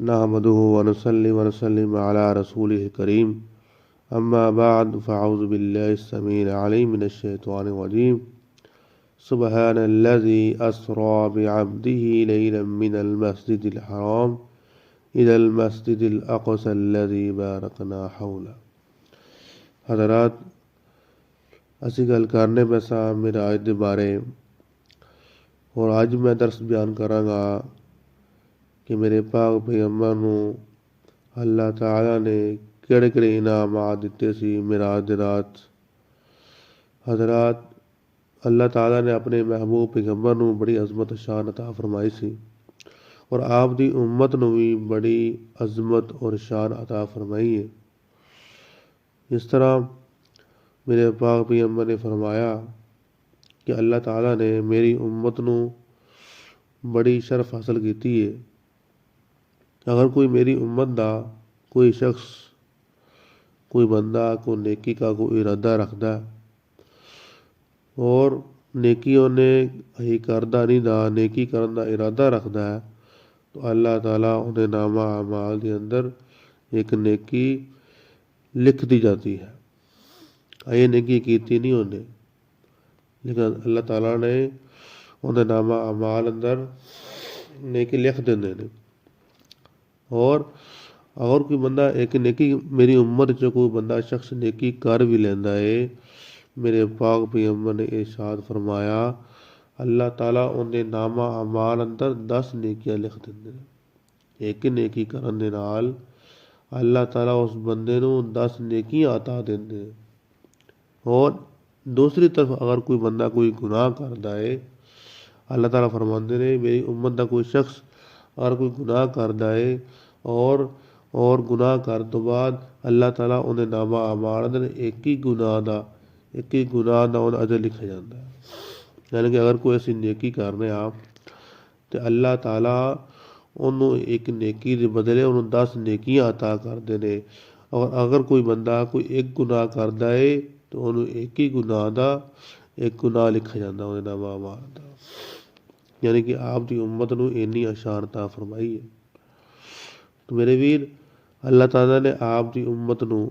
नहमदुहु व नुसल्ली व नुसल्लिम अला रसूलिल करीम अम्मा बाद फ़अऊज़ु बिल्लाहि स्समीइल अलीम मिनश शैतानिर रजीम सुब्हानल्लज़ी अस्रा बिअब्दिही लैलन मिनल मस्जिदिल हराम इलल मस्जिदिल अक़सल्लज़ी बारकना हौला। हज़रात, असी गल करने पे सां मिराज दे बारे और अज मैं दर्स बयान करांगा कि मेरे पाक पैगंबर नूं अल्लाह ताला ने किहड़े इनामात दिते सी मिराज दी रात। हज़रात, अल्लाह ताला ने अपने महबूब पैगंबर नूं बड़ी अज़मत शान अता फरमाई सी और आप दी उम्मत नूं भी बड़ी अज़मत और शान अता फरमाई है। इस तरह मेरे पाक पैगंबर ने फरमाया कि अल्लाह ताला ने मेरी उम्मत नूं बड़ी शरफ हासिल कीती है। अगर कोई मेरी उम्मत दा कोई शख्स कोई बंदा कोई नेकी का कोई इरादा रखता और नेकी उन्हें ही करदा नहीं दा नेकी करन दा इरादा रखता है तो अल्लाह ताला उन्हें नामा अमाल के अंदर एक नेकी लिख दी जाती है। ये नेकी कीती नहीं उन्हें, लेकिन अल्लाह ताला ने उन्हें नामा अमाल अंदर नेकी लिख देंदे ने। और अगर कोई बंदा एक नेकी मेरी उम्मत च कोई बंदा शख्स नेकी कर भी लेंदा है, मेरे पाक पैगंबर ने इरशाद फरमाया अल्लाह ताला उन्हें नामा अमाल अंदर 10 नेकियां लिख देंदे ने। एक नेकी करन दे नाल अल्लाह ताला उस बंदे नूं 10 नेकियां अता देंदे। और दूसरी तरफ अगर कोई बंदा कोई गुनाह करदा है, अल्लाह ताला फरमांदे ने मेरी उम्मत दा कोई शख्स अगर कोई गुनाह करदा है और गुनाह कर तो बाद अल्लाह ताला उन्हें नामा अमाल अंदर एक ही गुनाह दा उन्हें अजर लिखा जाता है। यानी कि अगर कोई ऐसी नेकी करने आप तो अल्लाह ताला उन्होंने एक नेकी के बदले उन्होंने 10 नेकियां अता करते ने। और अगर कोई बंदा कोई एक गुनाह करता है तो उन्होंने एक ही गुनाह दा एक गुनाह लिखा जाता उन्हें नामा अमाल दा। यानी कि आप दी उम्मत नूं इन्नी अशानता फरमाई है। तो मेरे वीर, अल्लाह ताला ने आप दी उम्मत नूं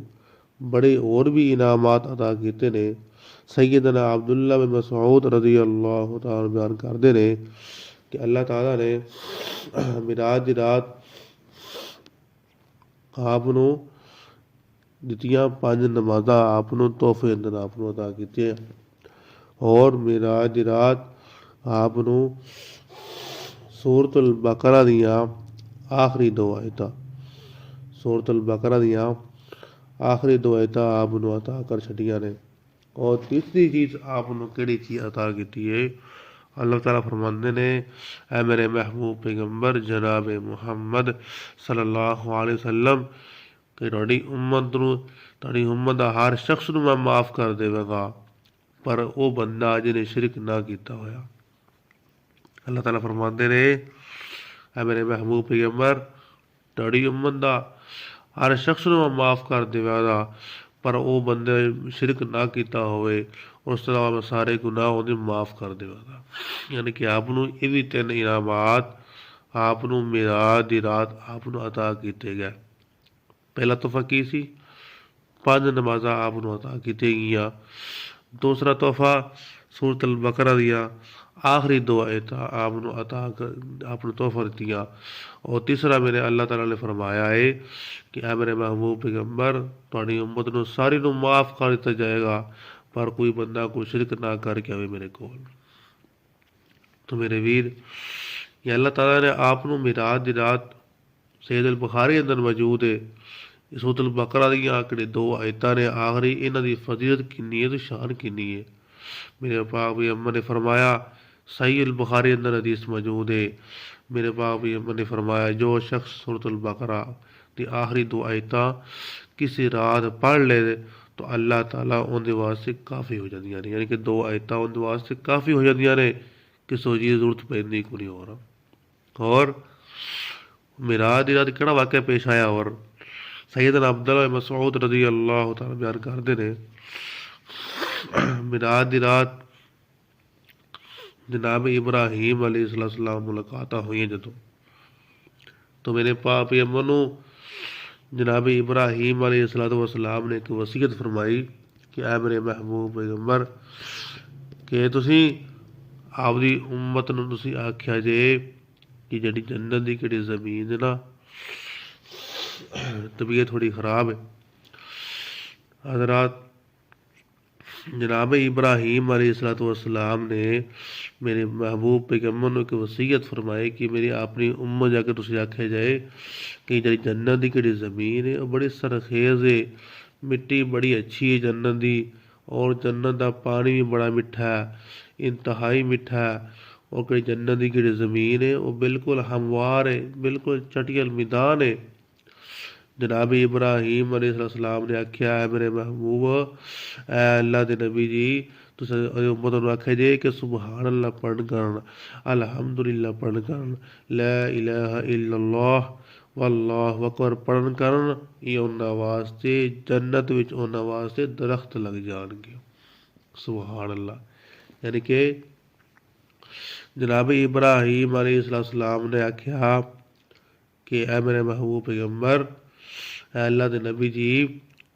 बड़े और भी इनामात अता कीते ने। सैयदना अब्दुल्ला बिन मसऊद रज़ी अल्लाह तआला बयान करते ने कि अल्लाह ताला ने मिराज दी रात आप नूं दित्तियां 5 नमाज़ां आप नूं तोहफे अंदर आप नूं अता कीते। और मिराज दी रात आप नूं सूरतुल बकरा दियां आखिरी 2 आयतां सूरतुल बकरा दियां आखिरी 2 आयतां आप नूं अता कर छड़ियां ने। और तीसरी चीज़ आप नूं किहड़ी चीज़ अता कीती है, अल्लाह ताला फरमांदे ने ऐ मेरे महबूब पैगंबर जनाब मुहम्मद सल्लल्लाहु अलैहि वसल्लम कि तुहाडी उम्मत दा हर शख्स नूं मैं माफ़ कर देवांगा पर वो बंदा जिन्हें शिरक ना किया होया। अल्लाह ताला फरमांदे ने ऐ मेरे महबूब पैगंबर तुहाडी उम्मत दा हर शख्स नूं मैं माफ़ कर देवांगा पर वो बंदे शिरक ना किया होवे, उस तरह मैं सारे गुनाह उन्हें माफ़ कर देवांगा। यानी कि आप नूं ये भी 3 इनामात आप नूं मिराज दी रात आप नूं अता कीते गए। पहला तोहफा की सी 5 नमाज़ां आप नूं अता कीती गईयां। दूसरा तोहफा सूरतुल बकरा दियां आखिरी 2 आयतां आप नूं तोहफा दित्तियां। और तीसरा मेरे अल्लाह ताला ने फरमाया है कि ऐ मेरे महबूब पैगंबर तुहाडी उम्मत नूं सारी नूं माफ़ कर दिता जाएगा पर कोई बंदा कोई शिरक ना करके आवे मेरे कोल। तो मेरे वीर, ये अल्लाह ताला ने आप नूं मिराज दी रात सहीह बुखारी अंदर मौजूद है। सूरतुल बकरा दियां आखिरी 2 आयतां ने आखिरी इन्हां दी फजीलत किन्नी है तो शान किन्नी है। मेरे पाक पैगंबर ने फरमाया सहीह बुखारी अंदर हदीस मौजूद है। मेरे पाक पैगंबर ने फरमाया जो शख्स सूरतुल बकरा दी आखिरी 2 आयतां किसी रात पढ़ ले तो अल्लाह ताला उहदे वास्ते काफ़ी हो जांदियां ने। यानी कि 2 आयतां उहदे वास्ते काफ़ी हो जांदियां ने कि सोची दी जरूरत पैंदी कोई नहीं और। और मिराज दी रात केड़ा वाक़या पेश आया। और सैयदना अब्दुल्ला बिन मसऊद रज़ी अल्लाह तआला बयान करदे ने मिराज दी रात जनाब इब्राहीम अलैहिस्सलाम मुलाकात हुई जदों तो मेरे पाप यमन ਨੂੰ जनाब इब्राहीम अलैहिस्सलाम ने एक वसीयत फरमाई कि ऐ मेरे महबूब पैगंबर कि ਤੁਸੀਂ ਆਪਦੀ ਉਮਤ ਨੂੰ ਤੁਸੀਂ ਆਖਿਆ ਜੇ ਕਿ ਜਿਹੜੀ ਜੰਨਤ ਦੀ ਕਿਹੜੀ ਜ਼ਮੀਨ ਹੈ ਨਾ, तबीयत थोड़ी ख़राब है हज़रात। जनाब इब्राहीम अलैहिस्सलाम ने मेरे महबूब पैगंबर ਨੂੰ एक वसीयत फरमाई कि मेरी अपनी उम्मत जाके तुसीं आख्या जाए कि ਜਿਹੜੀ जन्नत ਦੀ ਕਿਹੜੀ ਜ਼ਮੀਨ है वो बड़ी सरखेज़ है, मिट्टी बड़ी अच्छी है जन्नत दी, और जन्नत का पानी भी बड़ा मिठा है, इंतहाई मिठा है। और कि जन्नत की ਜਿਹੜੀ ज़मीन है वो बिल्कुल हमवार है, बिल्कुल चटियल मैदान है। जनाब इब्राहीम अलैहिस्सलाम ने आख्या है मेरे महबूब ऐ अल्लाह के नबी जी तुस उम्मत नूं आख्या जे कि सुबहान अल्लाह पढ़न करन, अलहमदुलिल्लाह पढ़न करन, ला इलाहा इल्लल्लाह वल्लाहु अकबर पढ़न करन। ये उन्हां वास्ते जन्नत विच उन्हां वास्ते दरख्त लग जाणगे। सुबहान अल्लाह। यानी कि जनाब इब्राहीम अलैहिस्सलाम ने आख्या कि ऐ मेरे महबूब पैगंबर अल्लाह के नबी जी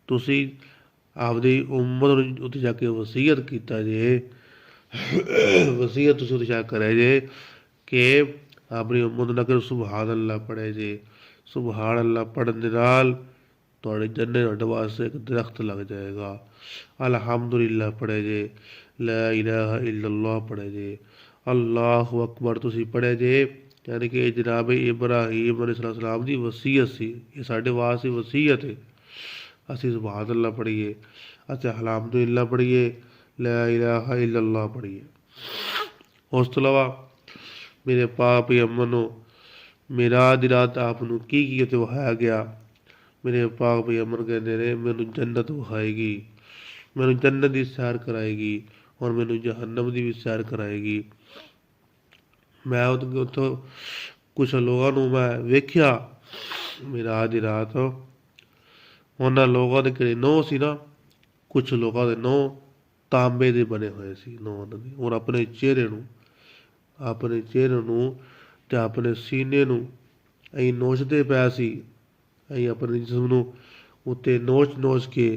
तुसी आपदी उम्मत नूं उत्ते जाके वसीयत कीता जे, वसीयत तुसीं उत्ते जा करे जे कि अपनी उम्मत नूं अगर सुबहान अल्लाह पढ़े जे। सुबहान अल्लाह पढ़न दे नाल तुहाड़ी जन्नत तुहाडे वास्ते एक दरख्त लग जाएगा। अलहमदुलिल्लाह पढ़े जे, ला इलाहा इल्लल्लाह पढ़े जे, अल्लाहु अकबर तुसीं पढ़े जे। यानी कि जनाब इब्राहीम अलैहिस्सलाम की वसीयत सी, ये साढ़े वास्ते वसीयत है। असीं सुबहान अल्लाह पढ़िए, असीं अलहमदुलिल्लाह पढ़िए, ला इलाहा इल्लल्लाह पढ़िए। उस तो इलावा मेरे पाप यमन ਨੂੰ मेराज ਦੀ रात आप ਨੂੰ की ਉੱਤੇ ਵਹਾਇਆ ਗਿਆ। मेरे पाप यमन ਕਹਿੰਦੇ ਨੇ ਮੈਨੂੰ जन्नत ਵਿਖਾਏਗੀ, ਮੈਨੂੰ जन्नत ਦੀ सैर कराएगी और ਮੈਨੂੰ जहन्नम ਦੀ भी सैर कराएगी। मैं उत्थों कुछ लोगों ਨੂੰ मैं ਵੇਖਿਆ मेराज ਦੀ रात, ਉਹਨਾਂ ਲੋਕਾਂ ਦੇ ਜਿਹੜੇ ਨਹੁੰ ਸੀ ਨਾ, ਕੁਛ ਲੋਕਾਂ ਦੇ ਨਹੁੰ ਤਾਂਬੇ ਦੇ ਬਣੇ ਹੋਏ ਸੀ ਨਹੁੰ ਉਹਨਾਂ ਦੇ, ਔਰ ਆਪਣੇ ਚਿਹਰੇ ਨੂੰ ਤੇ ਆਪਣੇ ਸੀਨੇ ਨੂੰ ਅਸੀਂ ਨੋਚਦੇ ਪਏ ਸੀ, ਅਸੀਂ ਆਪਣੇ ਜਿਸਮ ਨੂੰ ਉੱਤੇ ਨੋਚ ਕੇ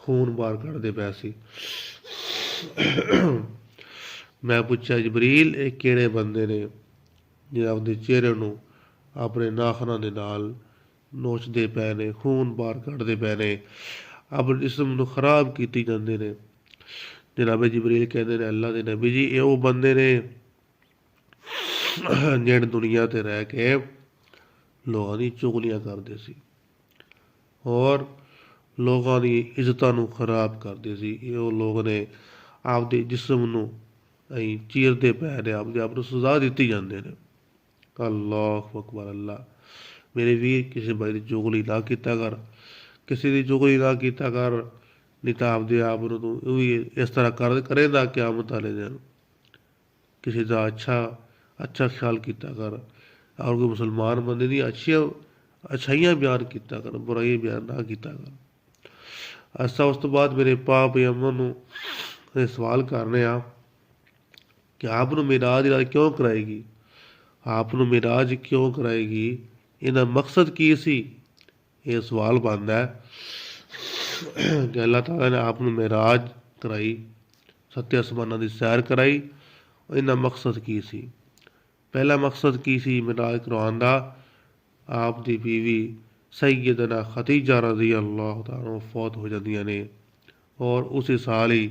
ਖੂਨ ਬਾਹਰ ਕੱਢਦੇ ਪਏ ਸੀ। ਮੈਂ ਪੁੱਛਿਆ ਜਬਰੀਲ ਇਹ ਕਿਹੜੇ ਬੰਦੇ ਨੇ ਜਿਹੜੇ ਆਪਦੇ ਚਿਹਰੇ ਨੂੰ ਆਪਣੇ ਨਾਖੂਨਾਂ ਦੇ ਨਾਲ ਨੋਚਦੇ ਪਏ ਨੇ, ਖੂਨ ਬਾਹਰ ਕੱਢਦੇ ਪਏ ਨੇ, ਆਪਣੇ ਜਿਸਮ ਨੂੰ ਖਰਾਬ ਕੀਤੀ ਜਾਂਦੇ ਨੇ। ਜਨਾਬ ਜਬਰੀਲ ਕਹਿੰਦੇ ਨੇ ਅੱਲਾ ਦੇ ਨਬੀ ਜੀ ਇਹ ਉਹ ਬੰਦੇ ਨੇ ਜਿਹੜੇ ਦੁਨੀਆ 'ਤੇ ਰਹਿ ਕੇ ਲੋਕਾਂ ਦੀ ਚੁਗਲੀਆਂ ਕਰਦੇ ਸੀ ਔਰ ਲੋਕਾਂ ਦੀ ਇੱਜ਼ਤਾਂ ਨੂੰ ਖਰਾਬ ਕਰਦੇ ਸੀ। ਇਹ ਉਹ ਲੋਕ ਨੇ ਆਪਦੇ ਜਿਸਮ ਨੂੰ ਅਸੀਂ ਚੀਰਦੇ ਪਏ ਨੇ, ਆਪਦੇ ਆਪ ਨੂੰ ਸਜ਼ਾ ਦਿੱਤੀ ਜਾਂਦੇ ਨੇ। ਅੱਲਾਹੁ ਅਕਬਰ। ਅੱਲਾ ਮੇਰੇ ਵੀਰ ਕਿਸੇ ਬਾਈ ਦੀ ਚੁਗਲੀ ਨਾ ਕੀਤਾ ਕਰ, ਕਿਸੇ ਦੀ ਚੁਗਲੀ ਨਾ ਕੀਤਾ ਕਰ, ਨਹੀਂ ਤਾਂ ਆਪਦੇ ਆਪ ਨੂੰ ਤੂੰ ਵੀ ਇਸ ਤਰ੍ਹਾਂ ਕਰੇਂਦਾ ਕਿਆਮਤ ਵਾਲੇ ਦਿਨ। ਕਿਸੇ ਦਾ ਅੱਛਾ ਖਿਆਲ ਕੀਤਾ ਕਰ, ਔਰ ਕੋਈ ਮੁਸਲਮਾਨ ਬੰਦੇ ਦੀ ਅੱਛਾਈਆਂ ਬਿਆਨ ਕੀਤਾ ਕਰ, ਬੁਰਾਈਆਂ ਬਿਆਨ ਨਾ ਕੀਤਾ ਕਰ। ਅਸਾਂ ਉਸ ਤੋਂ ਬਾਅਦ ਮੇਰੇ ਪਾਪ ਯਮਨ ਨੂੰ ਇਹ ਸਵਾਲ ਕਰਨੇ ਆ ਕਿ ਆਪ ਨੂੰ ਮੇਰਾਜ ਰਾਤ ਕਿਉਂ ਕਰਾਏਗੀ, ਆਪ ਨੂੰ ਮੇਰਾਜ ਕਿਉਂ ਕਰਾਏਗੀ, ਇਹਦਾ ਮਕਸਦ ਕੀ ਸੀ। ਇਹ ਸਵਾਲ ਬਣਦਾ ਹੈ ਕਿ ਅੱਲਾਹ ਤਾਲਾ ਨੇ ਆਪ ਨੂੰ ਮੇਰਾਜ ਕਰਾਈ, ਸੱਤੇ ਅਸਮਾਨਾਂ ਦੀ ਸੈਰ ਕਰਾਈ, ਇਹਦਾ ਮਕਸਦ ਕੀ ਸੀ। ਪਹਿਲਾ ਮਕਸਦ ਕੀ ਸੀ ਮੇਰਾਜ ਕਰਵਾਉਣ ਦਾ, ਆਪ ਦੀ ਬੀਵੀ ਸੈਯਦਨਾ ਖਦੀਜਾ ਰਜ਼ੀ ਅੱਲਾਹ ਤਾਲਾ ਫੌਤ ਹੋ ਜਾਂਦੀਆਂ ਨੇ, ਔਰ ਉਸੇ ਸਾਲ ਹੀ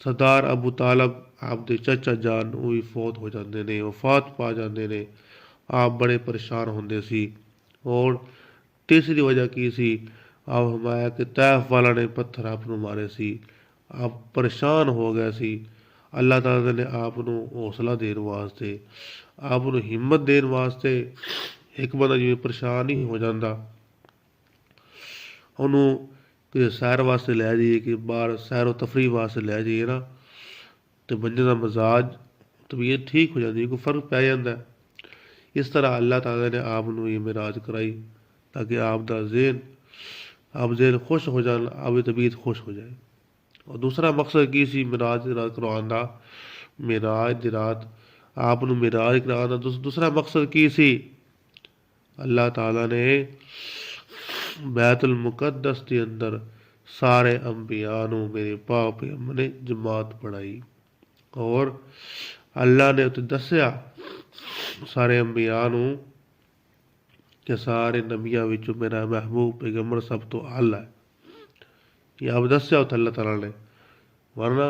ਸਰਦਾਰ ਅਬੂ ਤਾਲਬ ਆਪ ਦੇ ਚਾਚਾ ਜਾਨ ਉਹ ਵੀ ਫੌਤ ਹੋ ਜਾਂਦੇ ਨੇ, ਵਫਾਤ ਪਾ ਜਾਂਦੇ ਨੇ। ਆਪ ਬੜੇ ਪਰੇਸ਼ਾਨ ਹੁੰਦੇ ਸੀ। ਔਰ ਤੀਸਰੀ ਵਜ੍ਹਾ ਕੀ ਸੀ, ਆਪ ਹਮਾਇਆ ਕਿ ਤੈਫ ਵਾਲਾ ਨੇ ਪੱਥਰ ਆਪ ਨੂੰ ਮਾਰੇ ਸੀ, ਆਪ ਪਰੇਸ਼ਾਨ ਹੋ ਗਏ ਸੀ। ਅੱਲਾਹ ਤਾਲਾ ਨੇ ਆਪ ਨੂੰ ਹੌਸਲਾ ਦੇਣ ਵਾਸਤੇ, ਆਪ ਨੂੰ ਹਿੰਮਤ ਦੇਣ ਵਾਸਤੇ, ਇੱਕ ਬੰਦਾ ਜਿਵੇਂ ਪਰੇਸ਼ਾਨ ਹੀ ਹੋ ਜਾਂਦਾ ਉਹਨੂੰ ਕਿਸੇ ਸੈਰ ਵਾਸਤੇ ਲੈ ਜਾਈਏ, ਕਿ ਬਾਹਰ ਸੈਰੋ ਤਫਰੀਹ ਵਾਸਤੇ ਲੈ ਜਾਈਏ ਨਾ, ਅਤੇ ਬੰਦੇ ਦਾ ਮਜ਼ਾਜ ਤਬੀਅਤ ਠੀਕ ਹੋ ਜਾਂਦੀ, ਕੋਈ ਫਰਕ ਪੈ ਜਾਂਦਾ। ਇਸ ਤਰ੍ਹਾਂ ਅੱਲਾਹ ਤਾਲਾ ਨੇ ਆਪ ਨੂੰ ਇਹ ਮੇਰਾਜ ਕਰਾਈ ਤਾਂ ਕਿ ਆਪ ਦਾ ਜ਼ੇਨ ਖੁਸ਼ ਹੋ ਜਾਣ, ਆਪਦੀ ਤਬੀਅਤ ਖੁਸ਼ ਹੋ ਜਾਏ। ਔਰ ਦੂਸਰਾ ਮਕਸਦ ਕੀ ਸੀ ਮੇਰਾਜ ਦੀ ਰਾਤ ਕਰਵਾਉਣ ਦਾ, ਮੇਰਾਜ ਦੀ ਰਾਤ ਆਪ ਨੂੰ ਮੇਰਾਜ ਕਰਾਉਣ ਦਾ ਦੂਸਰਾ ਮਕਸਦ ਕੀ ਸੀ, अल्लाह ताला ने बैतुल मुकद्दस के अंदर सारे अंबिया नूं मेरे पाक पैगंबर ने जमात पढ़ाई और अल्लाह ने उत्ते दस्सिया सारे अंबिया नूं कि सारे नबियां विचों मेरा महबूब पैगंबर सब तो आला है। ये आप दस्सिया उत्थे अल्लाह ताला ने, वरना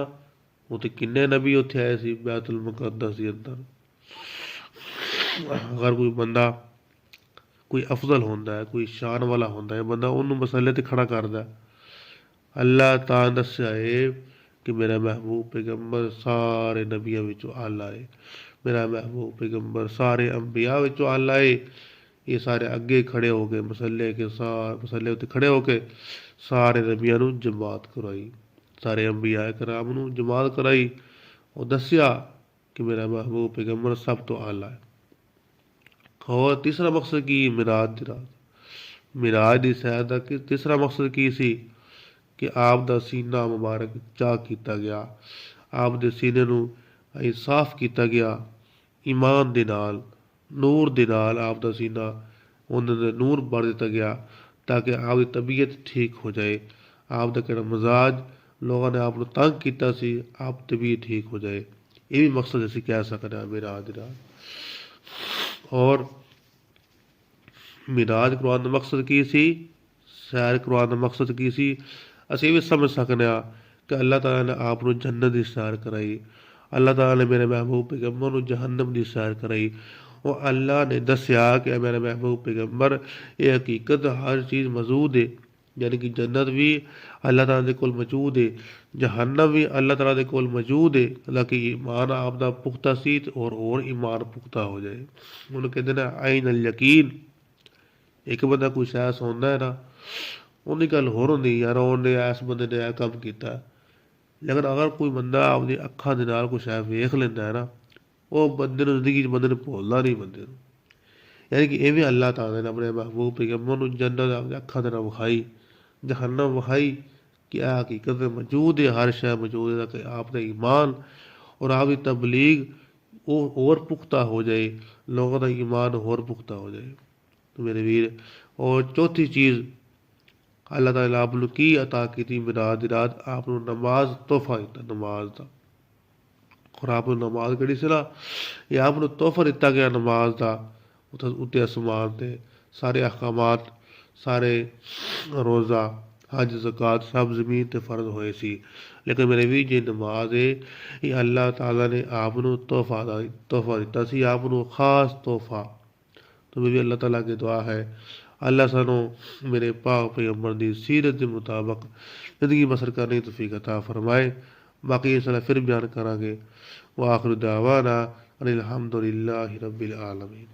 उत्ते किन्ने नबी उत्थे आए सी बैतुल मुकद्दस दे अंदर। अगर कोई बंदा कोई अफजल होंदा है, कोई शान वाला होंदा है, बंदा उन्होंने मसले ते खड़ा करदा है। अल्लाह ताला ने दस्सिया है कि मेरा महबूब पैगंबर सारे नबियां विचों आला है, मेरा महबूब पैगंबर सारे अंबिया विचों आला है। ये सारे अगे खड़े हो गए मसले के मसले उत्ते खड़े होके सारे नबियां नूं जमात कराई, सारे अंबिया कराम नूं जमात कराई और दस्सिया कि मेरा महबूब पैगंबर सब तो आला है। और तीसरा मकसद की मिराज दी रात, मिराज दी सैर दा तीसरा मकसद की सी कि आप दा सीना मुबारक चा किया गया, आप दे सीने नूं साफ किया गया ईमान दे नाल, नूर दे नाल आप दा सीना उन्हां दे नूर भर दिता गया ताकि आप दी तबीयत ठीक हो जाए, आप दा किहड़ा मजाज लोगों ने आप नूं तंग कीता सी आप तबीयत ठीक हो जाए। ये भी मकसद असीं कह सकते हैं मिराज दी रात। और मिराज करवाउण दा मकसद की सी, सैर करवाउण दा मकसद की सी, असीं ये भी समझ सकते हैं कि अल्लाह ताला ने आप नूं जन्नत दी सैर कराई, अल्लाह ताला ने मेरे महबूब पैगंबर नूं जहन्नम दी सैर कराई और अल्लाह ने दस्सिया कि मेरे महबूब पैगंबर ये हकीकत हर चीज़ मौजूद है, यानी कि जन्नत भी अल्लाह ताला दे कोल मौजूद है, जहन्नम भी अल्लाह ताला दे कोल मौजूद है। ताकि ईमान आप दा पुख्ता सी और ईमान पुख्ता हो जाए। उन्होंने कहते हैं आइन अल यकीन, एक बंदा कोई शै सुनदा है ना, उन्हें गल होर होंदी यार उन्हें इस बंदे ने यह कम किया, लेकिन अगर कोई बंदा अपनी अखां दे नाल कोई शै वेख लैंदा है ना, वो बंदे नूं जिंदगी च बंदे नूं भुलदा नहीं बंदे नूं। यानी कि ये भी अल्लाह ताला ने अपने महबूब पैगंबर नूं जन्नत अपनी अखां दे नाल विखाई, जहन्नम विखाई कि यह हकीकत मौजूद है, हर शै मौजूद है कि आपका ईमान और आपकी तबलीग वो और पुख्ता हो जाए, लोगों का ईमान और पुख्ता हो जाए। तो मेरे वीर, और चौथी चीज़ अल्लाह ताला आप नूं की अता की मिराज दी रात, आप नूं नमाज तोहफा दिता नमाज का। और आप नूं नमाज कड़ी सी ना, ये आप नूं तोहफा दिता गया नमाज का। उत्ते आसमान ते सारे अहकामात, सारे रोज़ा हज ज़कात सब ज़मीन ते फ़र्ज होए सी, लेकिन मेरे भी जे नमाज है ये अल्लाह ताला ने आप नूं तोहफा दिता सी, आप नूं खास तोहफा। तो मेरी अल्लाह ताला की दुआ है अल्लाह सानू मेरे पाक पैगंबर दी सीरत के मुताबिक ज़िंदगी बसर करने की तौफीक अता फरमाए। बाकी इस फिर बयान करांगे। व आखिर दावाना अनिल हम्दुलिल्लाहि रब्बिल आलमीन।